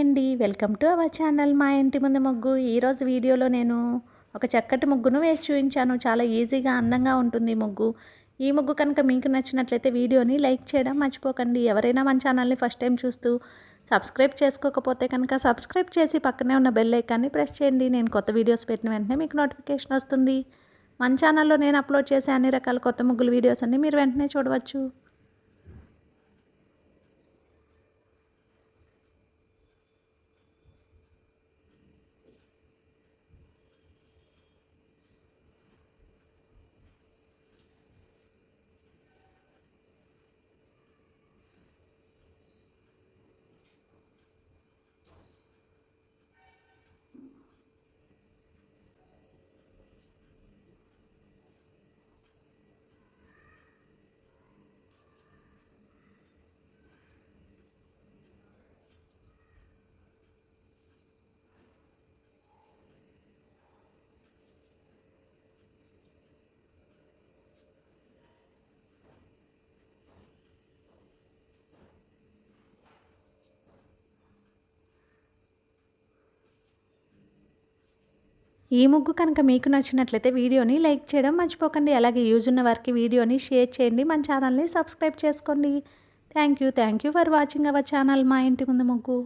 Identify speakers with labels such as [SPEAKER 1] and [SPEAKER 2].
[SPEAKER 1] అండి. Welcome to our channel మా ఇంటి ముందు ముగ్గు. ఈరోజు వీడియోలో నేను ఒక చక్కటి ముగ్గును వేసి చూపించాను. చాలా ఈజీగా అందంగా ఉంటుంది ఈ ముగ్గు. ఈ ముగ్గు కనుక మీకు నచ్చినట్లయితే వీడియోని లైక్ చేయడం మర్చిపోకండి. ఎవరైనా మన ఛానల్ని ఫస్ట్ టైం చూస్తూ సబ్స్క్రైబ్ చేసుకోకపోతే కనుక సబ్స్క్రైబ్ చేసి పక్కనే ఉన్న బెల్ ఐకాన్ని ప్రెస్ చేయండి. నేను కొత్త వీడియోస్ పెట్టిన వెంటనే మీకు నోటిఫికేషన్ వస్తుంది. మన ఛానల్లో నేను అప్లోడ్ చేసే అన్ని రకాల కొత్త ముగ్గుల వీడియోస్ అన్ని మీరు వెంటనే చూడవచ్చు. ఈ ముగ్గు కనుక మీకు నచ్చినట్లయితే వీడియోని లైక్ చేయడం మర్చిపోకండి. అలాగే యూజ్ ఉన్న వారికి వీడియోని షేర్ చేయండి. మన ఛానల్ని సబ్స్క్రైబ్ చేసుకోండి. Thank you for watching our channel మా ఇంటి ముందు ముగ్గు.